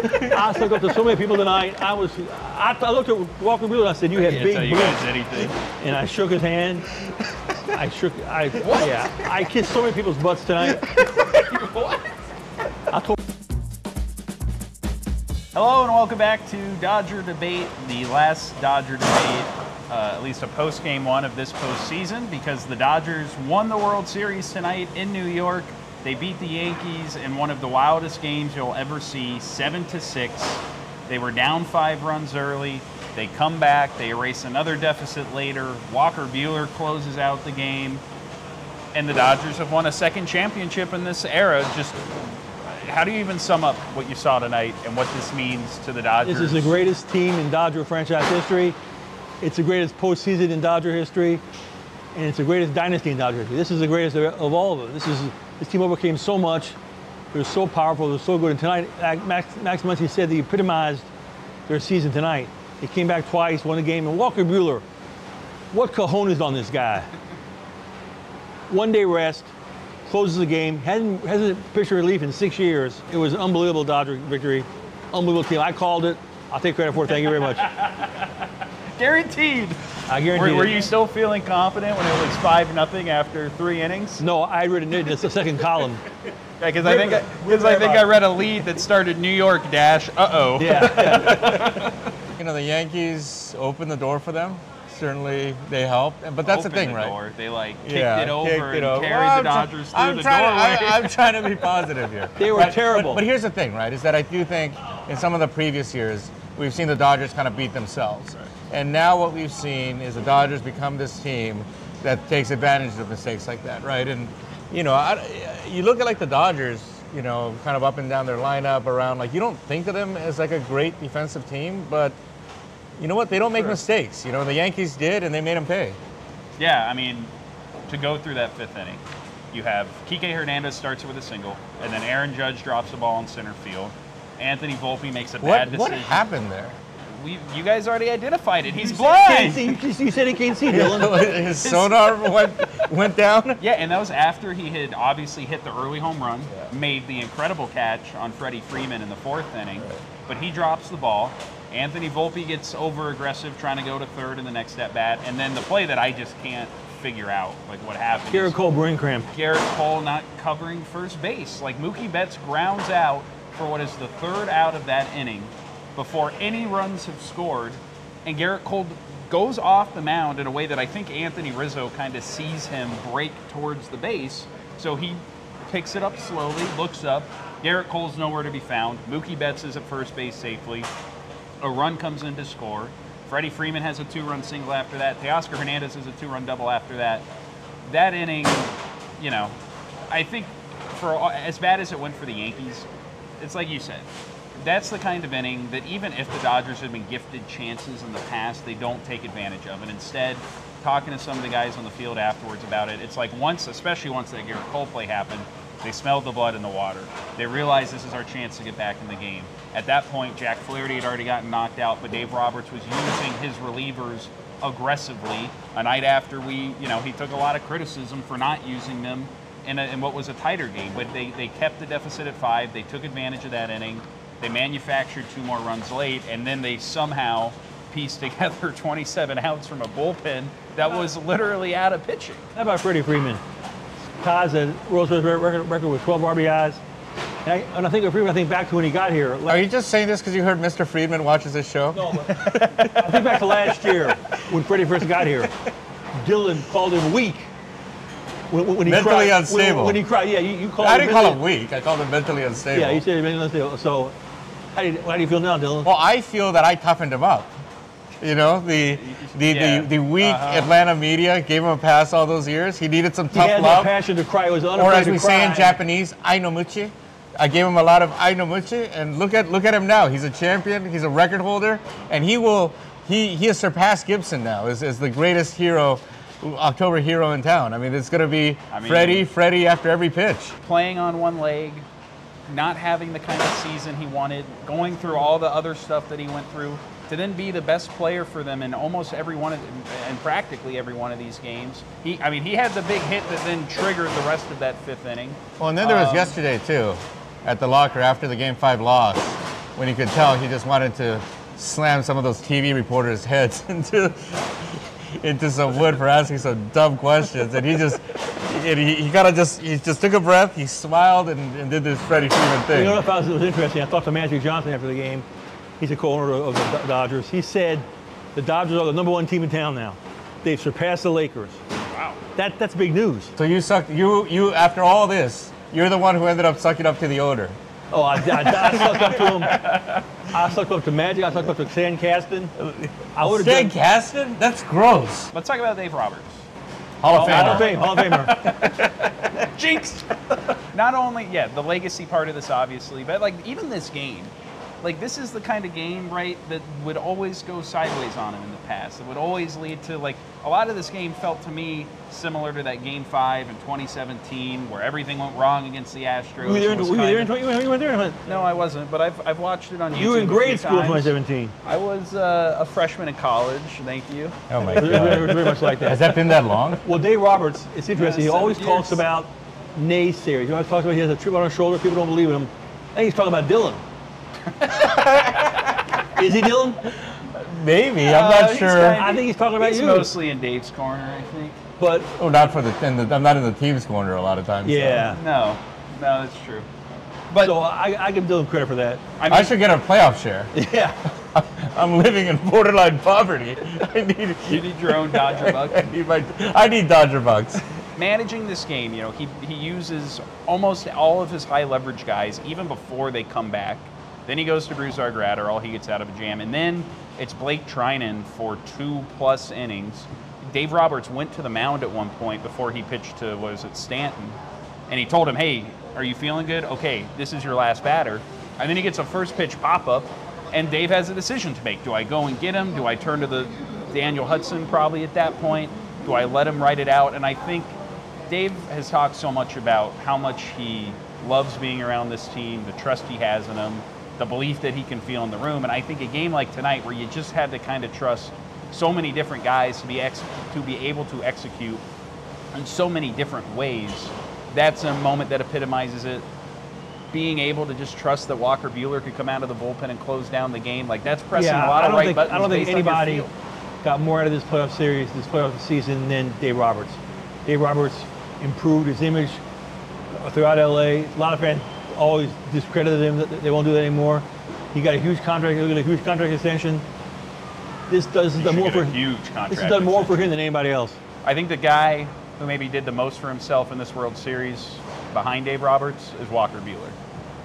I stuck up to so many people tonight. I looked at Walker Buehler and I said, "You have big boots." And I shook his hand. I kissed so many people's butts tonight. What? Hello and welcome back to Dodger Debate, the last Dodger Debate, at least a post-game one of this postseason, because the Dodgers won the World Series tonight in New York. They beat the Yankees in one of the wildest games you'll ever see, 7-6. They were down 5 runs early. They come back, they erase another deficit later. Walker Buehler closes out the game. And the Dodgers have won a second championship in this era. Just how do you even sum up what you saw tonight and what this means to the Dodgers? This is the greatest team in Dodger franchise history. It's the greatest postseason in Dodger history. And it's the greatest dynasty in Dodger history. This is the greatest of all of them. This team overcame so much. It was so powerful. It was so good. And tonight, Max Muncy said they epitomized their season tonight. They came back twice, won the game. And Walker Buehler, what cojones on this guy? 1 day rest, closes the game, hasn't pitched relief in 6 years. It was an unbelievable Dodger victory, unbelievable team. I called it. I'll take credit for it. Thank you very much. Guaranteed. I guarantee. Were you still feeling confident when it was 5-0 after 3 innings? No, I had written it in the second column. Yeah, because I think I read a lead that started New York dash. Uh-oh. Yeah. You know, the Yankees opened the door for them. Certainly, they helped. But that's the thing, right? Door. They kicked it over and carried the Dodgers through the doorway. I'm trying to be positive here. They were terrible. But here's the thing, right? Is that I do think in some of the previous years we've seen the Dodgers kind of beat themselves. Right. And now what we've seen is the Dodgers become this team that takes advantage of mistakes like that, right? And you know, you look at the Dodgers, you know, kind of up and down their lineup around, you don't think of them as a great defensive team, but you know what? They don't make mistakes. You know, the Yankees did, and they made them pay. Yeah, I mean, to go through that 5th inning, you have Kike Hernandez starts with a single, and then Aaron Judge drops the ball in center field. Anthony Volpe makes a bad decision. What happened there? You guys already identified it. He's blind. You said he can't see, Dylan. His sonar went down? Yeah, and that was after he had obviously hit the early home run, made the incredible catch on Freddie Freeman in the 4th inning, but he drops the ball. Anthony Volpe gets over-aggressive trying to go to third in the next at-bat, and then the play that I just can't figure out, what happened. Garrett Cole brain cramp. Garrett Cole not covering first base. Mookie Betts grounds out for what is the 3rd out of that inning before any runs have scored, and Garrett Cole goes off the mound in a way that I think Anthony Rizzo kind of sees him break towards the base, so he picks it up slowly, looks up. Garrett Cole's nowhere to be found. Mookie Betts is at first base safely. A run comes in to score. Freddie Freeman has a 2-run single after that. Teoscar Hernandez has a 2-run double after that. That inning, you know, I think for as bad as it went for the Yankees, it's like you said, that's the kind of inning that even if the Dodgers had been gifted chances in the past, they don't take advantage of. And instead, talking to some of the guys on the field afterwards about it, it's like especially once that Garrett Cole play happened, they smelled the blood in the water. They realized this is our chance to get back in the game. At that point, Jack Flaherty had already gotten knocked out, but Dave Roberts was using his relievers aggressively. A night after he took a lot of criticism for not using them in what was a tighter game. But they kept the deficit at 5. They took advantage of that inning. They manufactured 2 more runs late, and then they somehow pieced together 27 outs from a bullpen that was literally out of pitching. How about Freddie Freeman? Ties a World Series record with 12 RBIs. And I think of Freeman, I think back to when he got here. Are you just saying this because you heard Mr. Friedman watches this show? No, but I think back to last year when Freddie first got here. Dylan called him weak. When he mentally cried, unstable. When he cried, yeah, you called him. I didn't call him weak. I called him mentally unstable. Yeah, you said mentally unstable. So how do you feel now, Dylan? Well, I feel that I toughened him up. You know, the weak Atlanta media gave him a pass all those years. He needed some tough love. He had no passion to cry. It was unafraid or as to we cry. say in Japanese, ainomuchi. I gave him a lot of ainomuchi, and look at him now. He's a champion. He's a record holder, and he has surpassed Gibson now as the greatest hero, October hero in town. I mean, it's going to be Freddie after every pitch. Playing on one leg, not having the kind of season he wanted, going through all the other stuff that he went through, to then be the best player for them in almost every one of, and practically every one of these games. He had the big hit that then triggered the rest of that 5th inning. Well, and then there was yesterday too, at the locker after the Game 5 loss, when you could tell he just wanted to slam some of those TV reporters' heads into some wood for asking some dumb questions, and he just took a breath, he smiled, and did this Freddie Freeman thing. You know what I found was interesting? I talked to Magic Johnson after the game. He's a co-owner of the Dodgers. He said the Dodgers are the #1 team in town now. They've surpassed the Lakers. Wow. That's big news. So you after all this, you're the one who ended up sucking up to the owner. Oh, I sucked up to him. I sucked up to Magic. I sucked up to Stan Kasten. Stan Kasten? That's gross. Let's talk about Dave Roberts. Hall of Famer. Famer. Hall of Famer. Jinx! Not only, the legacy part of this, obviously, but like even this game. Like, this is the kind of game, right, that would always go sideways on him in the past. It would always lead to, like, a lot of this game felt to me similar to that Game 5 in 2017 where everything went wrong against the Astros. You were there? No, I wasn't, but I've watched it on YouTube. You were in grade school in 2017. I was a freshman in college, thank you. Oh, my God. Very much like that. Has that been that long? Well, Dave Roberts, it's interesting. Yeah, he always 7 talks years. about naysayers. He always talks about he has a chip on his shoulder. People don't believe in him. I think he's talking about Dylan. Is he Dylan? Maybe. I'm not sure. I think he's talking about He's you. mostly in Dave's corner, I think. But not for I'm not in the team's corner a lot of times. yeah. So. No, that's true. But So I give Dylan credit for that. I should get a playoff share. Yeah. I'm living in borderline poverty. you need your own Dodger buck. I need Dodger bucks. Managing this game, he uses almost all of his high leverage guys even before they come back. Then he goes to Brusar Gratter, all he gets out of a jam. And then it's Blake Trinan for 2+ innings. Dave Roberts went to the mound at one point before he pitched to, Stanton. And he told him, hey, are you feeling good? Okay, this is your last batter. And then he gets a first pitch pop-up, and Dave has a decision to make. Do I go and get him? Do I turn to the Daniel Hudson probably at that point? Do I let him write it out? And I think Dave has talked so much about how much he loves being around this team, the trust he has in them, the belief that he can feel in the room. And I think a game like tonight where you just had to kind of trust so many different guys to be able to execute in so many different ways, that's a moment that epitomizes it. Being able to just trust that Walker Buehler could come out of the bullpen and close down the game, like that's pressing a lot of right buttons. I don't think based on your anybody feel. got more out of this playoff series, this playoff season than Dave Roberts. Dave Roberts improved his image throughout LA. A lot of fans always discredited him, that they won't do that anymore. He got a huge contract, extension. This has done more for him than anybody else. I think the guy who maybe did the most for himself in this World Series behind Dave Roberts is Walker Buehler.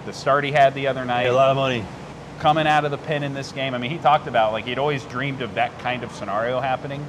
The start he had the other night. A lot of money. Coming out of the pen in this game. I mean, he talked about like he'd always dreamed of that kind of scenario happening,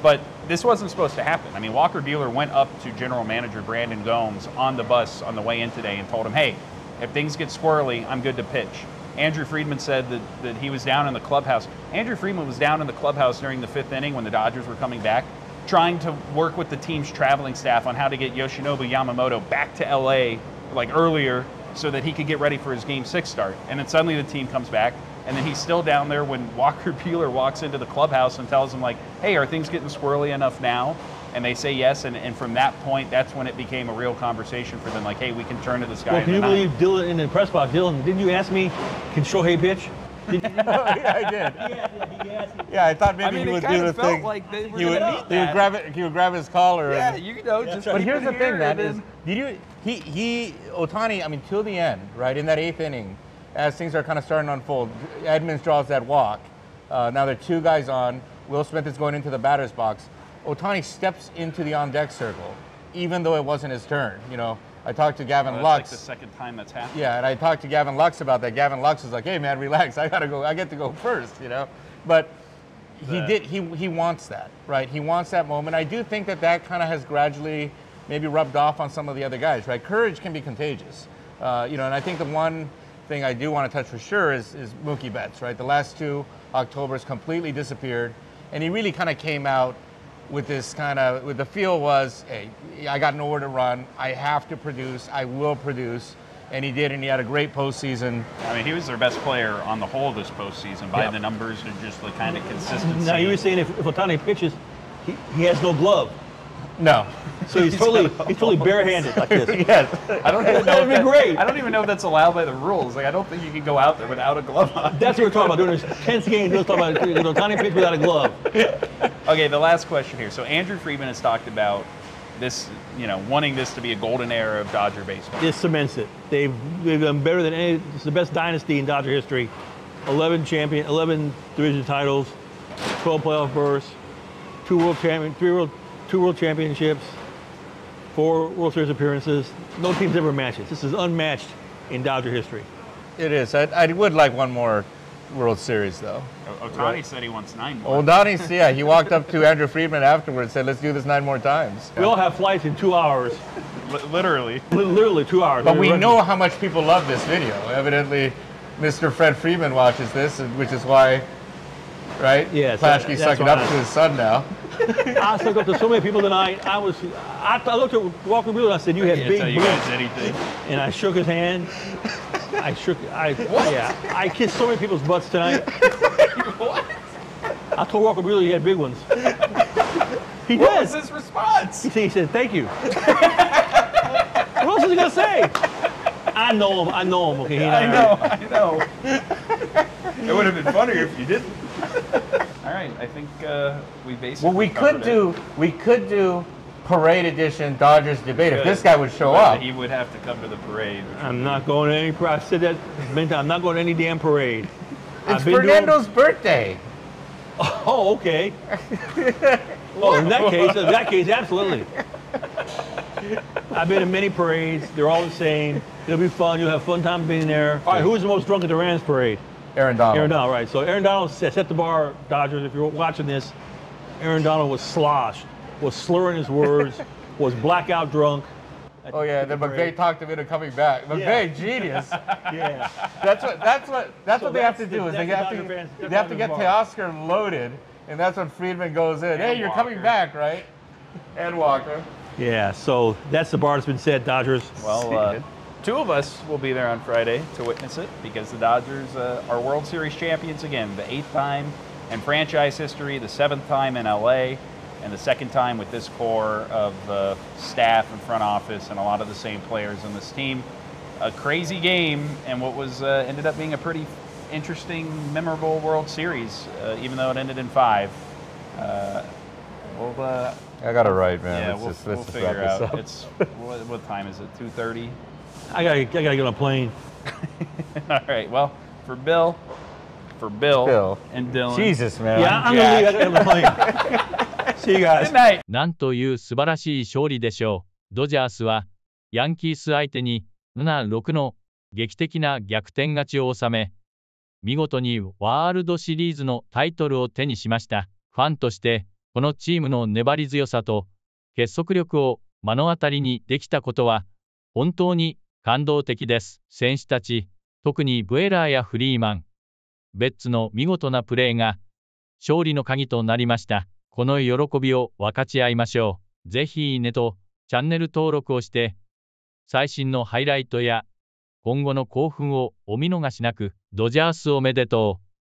but this wasn't supposed to happen. I mean, Walker Buehler went up to general manager Brandon Gomes on the bus on the way in today and told him, hey, if things get squirrely, I'm good to pitch. Andrew Friedman said that he was down in the clubhouse. Andrew Friedman was down in the clubhouse during the 5th inning when the Dodgers were coming back, trying to work with the team's traveling staff on how to get Yoshinobu Yamamoto back to LA like earlier so that he could get ready for his Game 6 start. And then suddenly the team comes back, and then he's still down there when Walker Buehler walks into the clubhouse and tells him like, hey, are things getting squirrely enough now? And they say yes, and from that point, that's when it became a real conversation for them, like, hey, we can turn to this guy. Well, can you believe Dylan in the press box? Dylan, didn't you ask me, can Shohei pitch? Yeah, I did. Yeah, I thought maybe he would do the thing. Like they were he would grab his collar. Yeah, and, just. But here's the thing, man. Then, Ohtani, I mean, till the end, right, in that 8th inning, as things are kind of starting to unfold, Edmonds draws that walk. Now there are 2 guys on. Will Smith is going into the batter's box. Ohtani steps into the on-deck circle, even though it wasn't his turn. I talked to Gavin Lux. That's like the 2nd time that's happened. Yeah, and I talked to Gavin Lux about that. Gavin Lux was like, hey, man, relax. I get to go first, But he wants that, right? He wants that moment. I do think that kind of has gradually maybe rubbed off on some of the other guys, right? Courage can be contagious. And I think the one thing I do want to touch for sure is Mookie Betts, right? The last 2 Octobers completely disappeared, and he really kind of came out with this with the feel was, hey, I got nowhere to run. I have to produce. I will produce. And he did, and he had a great postseason. I mean, he was their best player on the whole this postseason by the numbers and just the kind of consistency. Now, you were saying if Ohtani pitches, he has no glove. No. So he's totally barehanded like this. Yes. I don't even know. That'd be great. I don't even know if that's allowed by the rules. Like, I don't think you can go out there without a glove on. That's what we're talking about. Doing this tense games. We're talking about Tiny pitch without a glove. Okay, the last question here. So Andrew Friedman has talked about this, wanting this to be a golden era of Dodger baseball. This cements it. They've done better than any. It's the best dynasty in Dodger history. 11 division titles, 12 playoff berths, two world championships, 4 World Series appearances. No team's ever matched it. This is unmatched in Dodger history. It is. I would like one more World Series, though. Ohtani said he wants 9 more. Ohtani, yeah, he walked up to Andrew Friedman afterwards and said, let's do this 9 more times. We all have flights in 2 hours. Literally. Literally 2 hours. But we know how much people love this video. Evidently, Mr. Fred Friedman watches this, which is why, right? Yes. Plaschke's sucking up to his son now. I sucked up to so many people tonight. I looked at Walker Buehler and I said, "You had big boobs." Anything. And I shook his hand. I kissed so many people's butts tonight. What? I told Walker Buehler he had big ones. He did. What was his response? He said, "Thank you." What else is he gonna say? I know him. Okay, I know. It would have been funnier if you didn't. All right, I think we basically. Well, we could do parade edition Dodgers debate if this guy would show But up. He would have to come to the parade. I'm not going to any parade. I said that many times. I'm not going to any damn parade. It's Fernando's birthday. Oh, okay. Oh, in that case, absolutely. I've been in many parades. They're all the same. It'll be fun. You'll have fun time being there. All right, who was the most drunk at the Rams parade? Aaron Donald. Aaron Donald, right. So Aaron Donald set the bar, Dodgers. If you're watching this, Aaron Donald was sloshed, was slurring his words, was blackout drunk. Oh yeah, then McVay talked him into coming back. McVay, genius. Yeah. That's what they have to do is they have to get Teoscar loaded, and that's when Friedman goes in. Hey, you're coming back, right? And Walker. Yeah. So that's the bar that's been set, Dodgers. Well, 2 of us will be there on Friday to witness it because the Dodgers are World Series champions again, the 8th time in franchise history, the 7th time in LA, and the 2nd time with this core of staff and front office and a lot of the same players on this team. A crazy game and what was ended up being a pretty interesting, memorable World Series, even though it ended in 5. I got it right, man. Yeah, let's we'll just figure wrap out. this up. It's what time is it? 2:30. I gotta get on a plane. All right. Well, for Bill, and Dylan. Jesus, man. Yeah, I'm gonna leave. I gotta get on a plane. See you guys. Good night. なんという素晴らしい勝利でしょう。ドジャースはヤンキース相手に7-6の劇的な逆転勝ちを収め、見事にワールドシリーズのタイトルを手にしました。ファンとしてこのチームの粘り強さと結束力を目の当たりにできたことは本当に感動的です。選手たち、特にブエラーやフリーマン、ベッツの見事なプレーが勝利の鍵となりました。この喜びを分かち合いましょう。ぜひいいねとチャンネル登録をして最新のハイライトや今後の興奮をお見逃しなく。ドジャースおめでとう。